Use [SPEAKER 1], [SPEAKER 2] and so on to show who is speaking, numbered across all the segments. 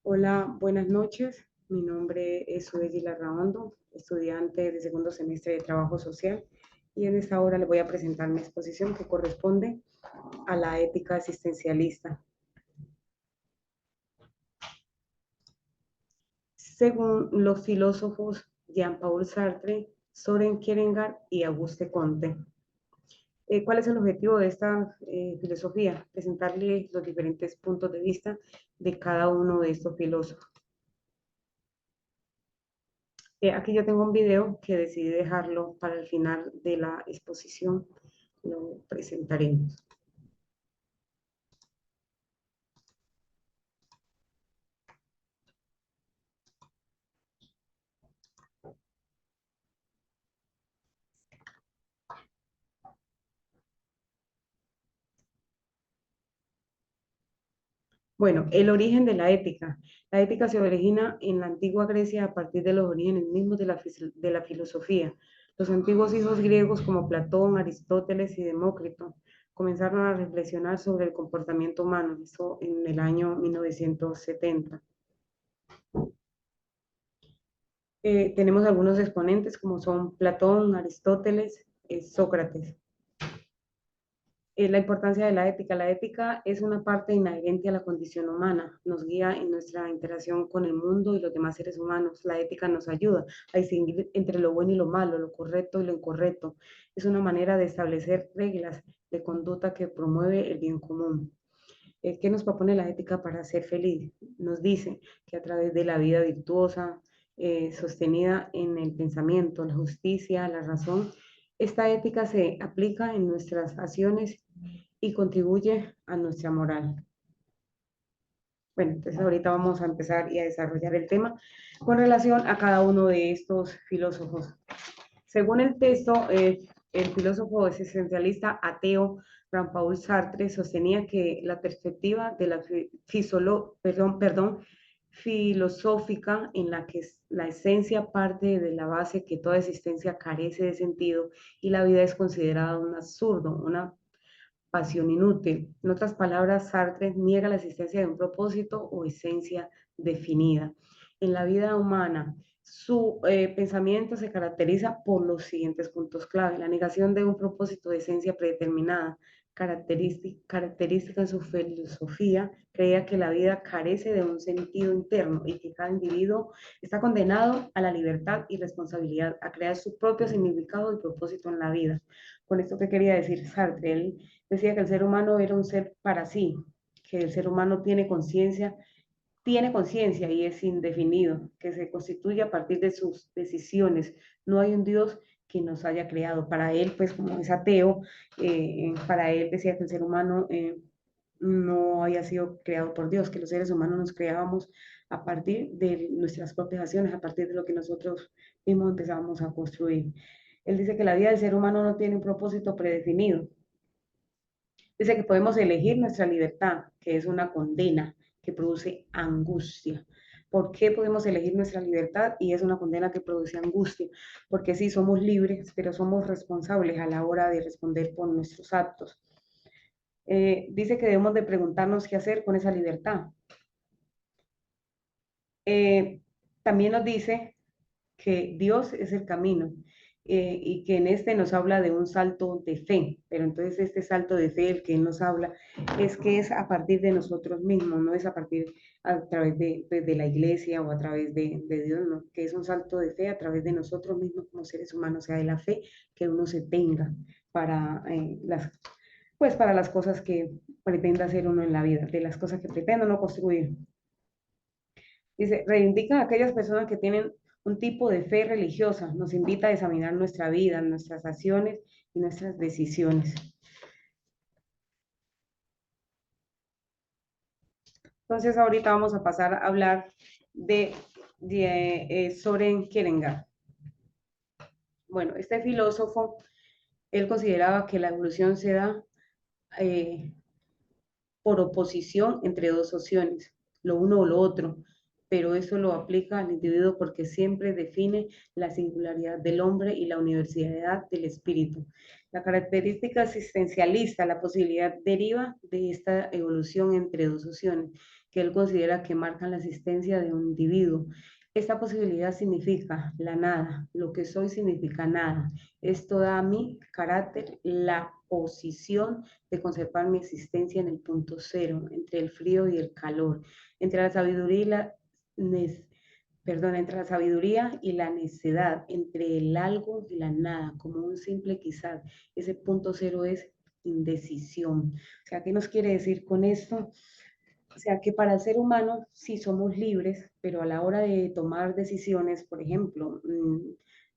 [SPEAKER 1] Hola, buenas noches. Mi nombre es Sueli Larraondo, estudiante de segundo semestre de Trabajo Social, y en esta hora le voy a presentar mi exposición que corresponde a la ética existencialista. Según los filósofos Jean-Paul Sartre, Soren Kierkegaard y Auguste Comte. ¿Cuál es el objetivo de esta filosofía? Presentarle los diferentes puntos de vista de cada uno de estos filósofos. Aquí yo tengo un video que decidí dejarlo para el final de la exposición. Lo presentaremos. Bueno, el origen de la ética. La ética se origina en la antigua Grecia a partir de los orígenes mismos de la filosofía. Los antiguos hijos griegos como Platón, Aristóteles y Demócrito comenzaron a reflexionar sobre el comportamiento humano, eso en el año 1970. Tenemos algunos exponentes como son Platón, Aristóteles, Sócrates. La importancia de la ética. La ética es una parte inherente a la condición humana, nos guía en nuestra interacción con el mundo y los demás seres humanos. La ética nos ayuda a distinguir entre lo bueno y lo malo, lo correcto y lo incorrecto. Es una manera de establecer reglas de conducta que promueve el bien común. ¿Qué nos propone la ética para ser feliz? Nos dice que a través de la vida virtuosa, sostenida en el pensamiento, la justicia, la razón, esta ética se aplica en nuestras acciones y contribuye a nuestra moral. Bueno, entonces ahorita vamos a empezar y a desarrollar el tema con relación a cada uno de estos filósofos. Según el texto, el filósofo existencialista ateo Jean-Paul Sartre sostenía que la perspectiva de la filosófica en la que la esencia parte de la base que toda existencia carece de sentido y la vida es considerada un absurdo, una pasión inútil. En otras palabras, Sartre niega la existencia de un propósito o esencia definida. En la vida humana, su pensamiento se caracteriza por los siguientes puntos clave. La negación de un propósito de esencia predeterminada, característica en su filosofía, creía que la vida carece de un sentido interno y que cada individuo está condenado a la libertad y responsabilidad, a crear su propio significado y propósito en la vida. Con esto, ¿qué quería decir Sartre? Él decía que el ser humano era un ser para sí, que el ser humano tiene conciencia y es indefinido, que se constituye a partir de sus decisiones. No hay un Dios que nos haya creado. Para él, pues como es ateo, para él decía que el ser humano no haya sido creado por Dios, que los seres humanos nos creábamos a partir de nuestras propias acciones, a partir de lo que nosotros mismos empezábamos a construir. Él dice que la vida del ser humano no tiene un propósito predefinido. Dice que podemos elegir nuestra libertad, que es una condena que produce angustia. ¿Por qué podemos elegir nuestra libertad? Y es una condena que produce angustia. Porque sí, somos libres, pero somos responsables a la hora de responder por nuestros actos. Dice que debemos de preguntarnos qué hacer con esa libertad. Eh, También nos dice que Dios es el camino y que en este nos habla de un salto de fe, pero entonces este salto de fe, el que Él nos habla, es que es a partir de nosotros mismos, no es a partir a través de la iglesia o a través de Dios, no, que es un salto de fe a través de nosotros mismos como seres humanos, o sea, de la fe que uno se tenga para pues para las cosas que pretenda hacer uno en la vida, de las cosas que pretenda uno construir. Dice, reivindica a aquellas personas que tienen un tipo de fe religiosa, nos invita a examinar nuestra vida, nuestras acciones y nuestras decisiones. Entonces ahorita vamos a pasar a hablar de Soren Kierkegaard. Bueno, este filósofo, él consideraba que la evolución se da eh, por oposición entre dos opciones, lo uno o lo otro, pero eso lo aplica al individuo porque siempre define la singularidad del hombre y la universalidad del espíritu. La característica existencialista, la posibilidad deriva de esta evolución entre dos opciones. que él considera que marcan la existencia de un individuo. Esta posibilidad significa la nada, lo que soy significa nada. Esto da a mi carácter la posición de conservar mi existencia en el punto cero, entre el frío y el calor, entre la sabiduría y la entre la sabiduría y la necedad, entre el algo y la nada, como un simple quizás. Ese punto cero es indecisión. O sea, ¿qué nos quiere decir con esto? O sea, que para el ser humano sí somos libres, pero a la hora de tomar decisiones, por ejemplo,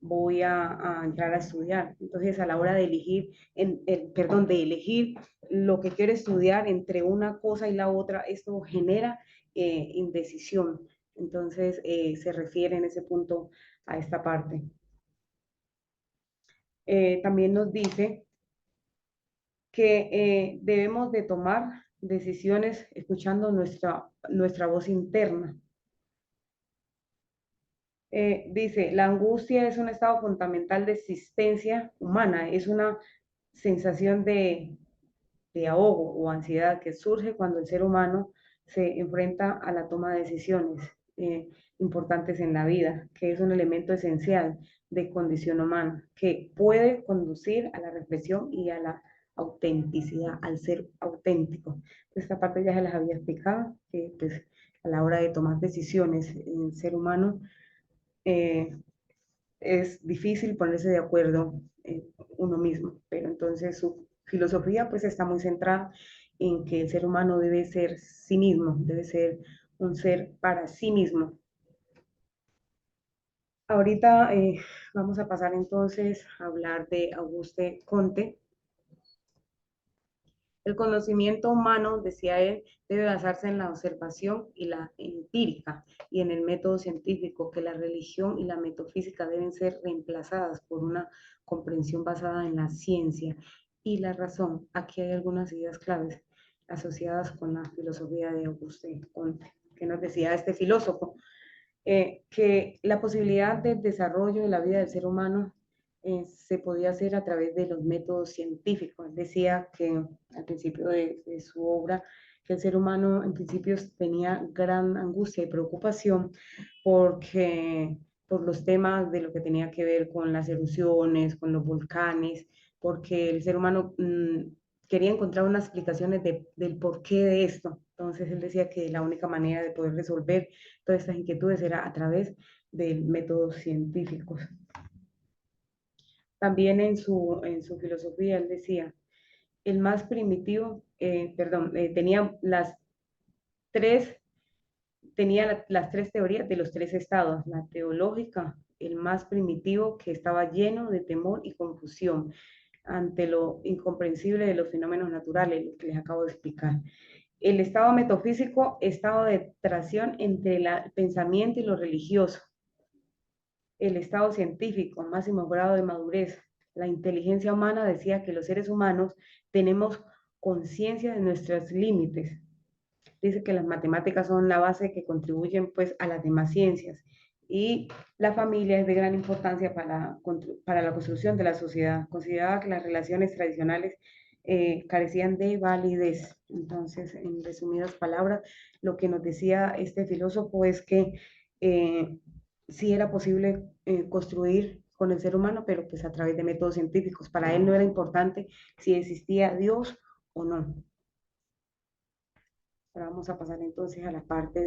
[SPEAKER 1] voy a entrar a estudiar. Entonces, a la hora de elegir, perdón, de elegir lo que quiero estudiar entre una cosa y la otra, esto genera indecisión. Entonces, se refiere en ese punto a esta parte. También nos dice que debemos de tomar decisiones escuchando nuestra voz interna. Dice, la angustia es un estado fundamental de existencia humana, es una sensación de ahogo o ansiedad que surge cuando el ser humano se enfrenta a la toma de decisiones importantes en la vida, que es un elemento esencial de condición humana, que puede conducir a la reflexión y a la autenticidad, al ser auténtico. Esta parte ya se las había explicado, que pues a la hora de tomar decisiones en el ser humano, eh, es difícil ponerse de acuerdo uno mismo, pero entonces su filosofía pues está muy centrada en que el ser humano debe ser sí mismo, debe ser un ser para sí mismo. Ahorita vamos a pasar entonces a hablar de Auguste Comte. El conocimiento humano, decía él, debe basarse en la observación y la empírica y en el método científico, que la religión y la metafísica deben ser reemplazadas por una comprensión basada en la ciencia y la razón. Aquí hay algunas ideas claves asociadas con la filosofía de Auguste Comte, que nos decía este filósofo, que la posibilidad de desarrollo de la vida del ser humano se podía hacer a través de los métodos científicos. Decía que al principio de su obra, que el ser humano en principio tenía gran angustia y preocupación porque por los temas de lo que tenía que ver con las erupciones, con los volcanes, porque el ser humano quería encontrar unas explicaciones del porqué de esto. Entonces él decía que la única manera de poder resolver todas estas inquietudes era a través de métodos científicos. También en su filosofía él decía, el más primitivo, tenía tres, las tres teorías de los tres estados, la teológica, el más primitivo que estaba lleno de temor y confusión ante lo incomprensible de los fenómenos naturales, lo que les acabo de explicar. El estado metafísico, estado de tracción entre el pensamiento y lo religioso. El estado científico, máximo grado de madurez. La inteligencia humana decía que los seres humanos tenemos conciencia de nuestros límites. Dice que las matemáticas son la base que contribuyen pues a las demás ciencias y la familia es de gran importancia para la construcción de la sociedad. Consideraba que las relaciones tradicionales carecían de validez. Entonces, en resumidas palabras, lo que nos decía este filósofo es que sí era posible construir con el ser humano, pero pues a través de métodos científicos. Para él no era importante si existía Dios o no. Ahora vamos a pasar entonces a la parte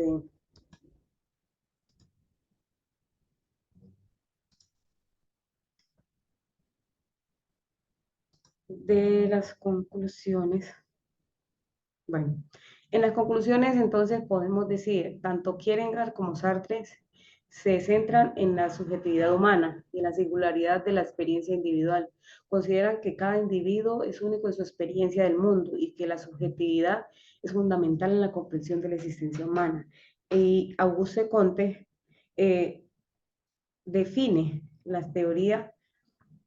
[SPEAKER 1] de las conclusiones. Bueno, en las conclusiones entonces podemos decir, tanto Kierkegaard como Sartre se centran en la subjetividad humana y en la singularidad de la experiencia individual. Consideran que cada individuo es único en su experiencia del mundo y que la subjetividad es fundamental en la comprensión de la existencia humana. Y Auguste Comte define las teorías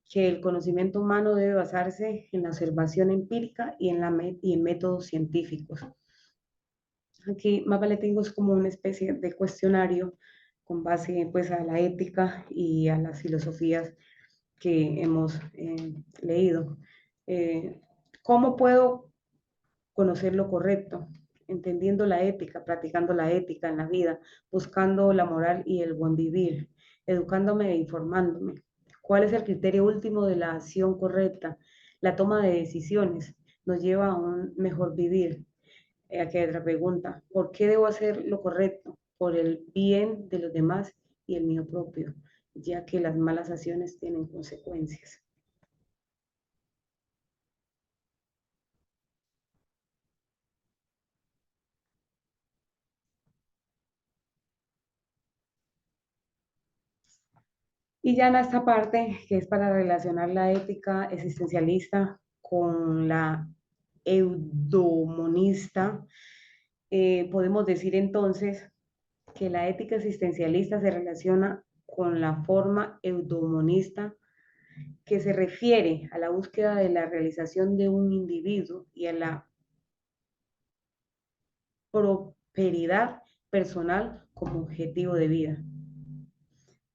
[SPEAKER 1] que el conocimiento humano debe basarse en la observación empírica y en métodos científicos. Aquí más vale tengo es como una especie de cuestionario con base pues a la ética y a las filosofías que hemos leído. ¿Cómo puedo conocer lo correcto? entendiendo la ética, practicando la ética en la vida, buscando la moral y el buen vivir, educándome e informándome. ¿Cuál es el criterio último de la acción correcta? La toma de decisiones nos lleva a un mejor vivir. Aquí hay otra pregunta. ¿Por qué debo hacer lo correcto? Por el bien de los demás y el mío propio, ya que las malas acciones tienen consecuencias. Y ya en esta parte, que es para relacionar la ética existencialista con la eudomonista, podemos decir entonces que la ética existencialista se relaciona con la forma eudomonista que se refiere a la búsqueda de la realización de un individuo y a la prosperidad personal como objetivo de vida.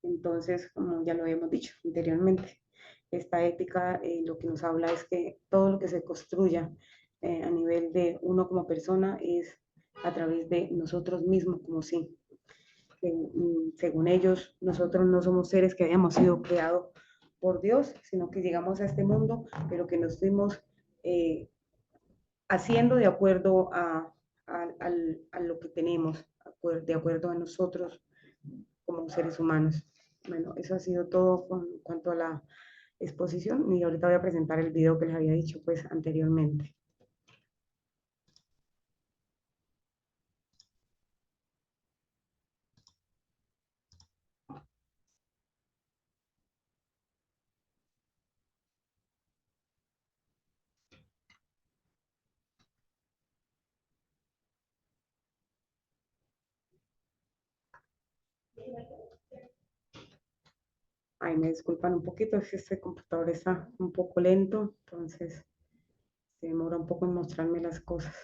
[SPEAKER 1] Entonces, como ya lo habíamos dicho anteriormente, esta ética lo que nos habla es que todo lo que se construya a nivel de uno como persona es a través de nosotros mismos como sí. Según ellos, nosotros no somos seres que hayamos sido creados por Dios, sino que llegamos a este mundo, pero que nos fuimos haciendo de acuerdo a lo que tenemos, de acuerdo a nosotros como seres humanos. Bueno, eso ha sido todo con cuanto a la exposición y ahorita voy a presentar el video que les había dicho pues anteriormente. Ay, me disculpan un poquito, es que este computador está un poco lento, entonces se demora un poco en mostrarme las cosas.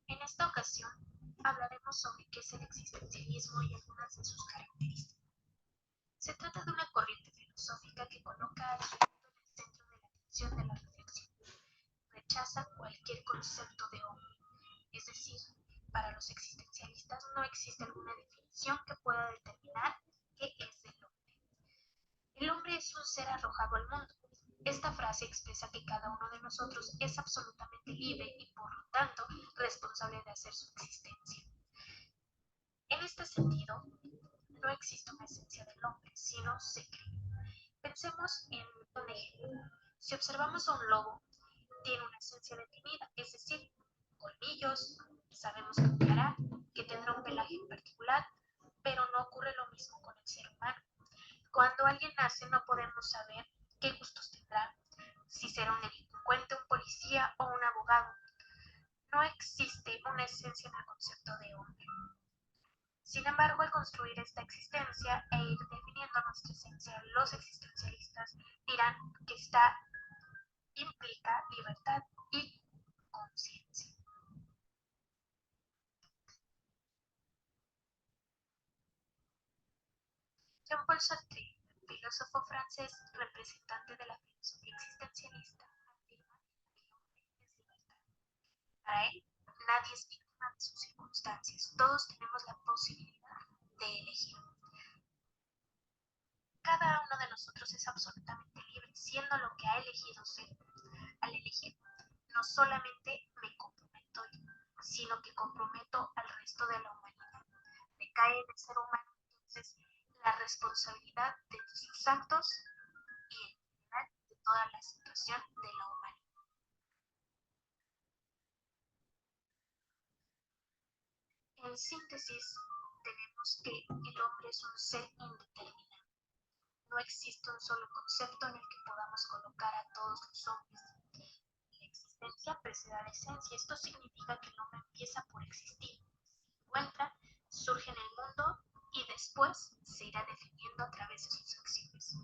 [SPEAKER 2] En esta ocasión hablaremos sobre qué es el existencialismo y algunas de sus características. Se trata de una corriente filosófica que coloca al sujeto en el centro de la atención de la reflexión. Rechaza cualquier concepto de hombre, es decir, para los existencialistas no existe alguna definición que pueda determinar qué es el hombre. El hombre es un ser arrojado al mundo. Esta frase expresa que cada uno de nosotros es absolutamente libre y por lo tanto responsable de hacer su existencia. En este sentido, no existe una esencia del hombre, sino se crea. Pensemos en un ejemplo. Si observamos a un lobo, tiene una esencia definida, es decir, colmillos, sabemos que volará, que tendrá un pelaje en particular, pero no ocurre lo mismo con el ser humano. Cuando alguien nace no podemos saber qué gustos tendrá, si será un delincuente, un policía o un abogado. No existe una esencia en el concepto de hombre. Sin embargo, al construir esta existencia e ir definiendo nuestra esencia, los existencialistas dirán que esta implica libertad y conciencia. Jean-Paul Sartre, filósofo francés representante de la filosofía existencialista, afirma que el hombre es libertad. Para él, nadie es víctima de sus circunstancias, todos tenemos la posibilidad de elegir. Cada uno de nosotros es absolutamente libre, siendo lo que ha elegido ser. Al elegir, no solamente me comprometo yo, sino que comprometo al resto de la humanidad. Recae en el ser humano entonces la responsabilidad de sus actos y en general de toda la situación de la humanidad. En síntesis, tenemos que el hombre es un ser indeterminado. No existe un solo concepto en el que podamos colocar a todos los hombres. La existencia precede a la esencia. Esto significa que el hombre empieza por existir, se encuentra, surge en el mundo y después se irá definiendo a través de sus acciones.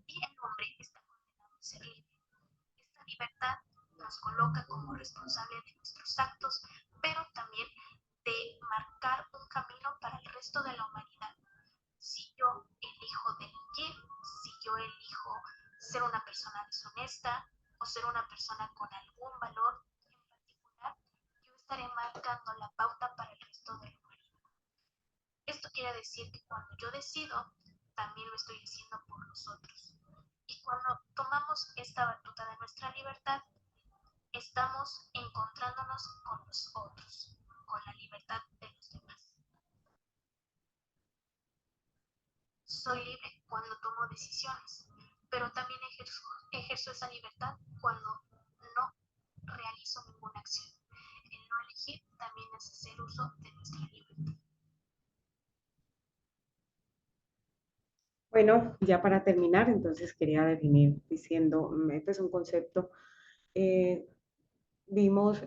[SPEAKER 2] Y el hombre está condenado a ser libre. Esta libertad nos coloca como responsable de nuestros actos, pero también de marcar un camino para el resto de la humanidad. Si yo elijo delinquir, si yo elijo ser una persona deshonesta o ser una persona con algún valor en particular, yo estaré marcando la pauta para el resto de la humanidad. Esto quiere decir que cuando yo decido, también lo estoy haciendo por nosotros. Y cuando tomamos esta batuta de nuestra libertad, estamos encontrándonos con los otros, con la libertad de los demás. Soy libre cuando tomo decisiones, pero también ejerzo esa libertad cuando no realizo ninguna acción. El no elegir también es hacer uso de nuestra libertad.
[SPEAKER 1] Bueno, ya para terminar, entonces quería definir diciendo, este es un concepto, eh, vimos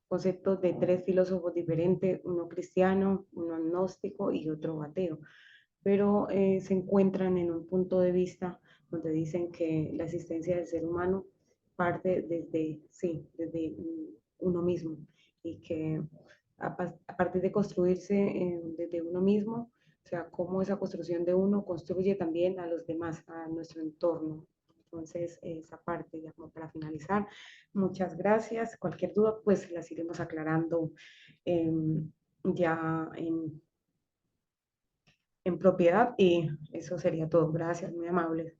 [SPEAKER 1] conceptos de tres filósofos diferentes, uno cristiano, uno agnóstico y otro ateo, pero se encuentran en un punto de vista donde dicen que la existencia del ser humano parte desde, sí, desde uno mismo y que a partir de construirse desde uno mismo, o sea, cómo esa construcción de uno construye también a los demás, a nuestro entorno. Entonces, esa parte, ya como para finalizar, muchas gracias. Cualquier duda, pues las iremos aclarando eh, ya en propiedad y eso sería todo. Gracias, muy amables.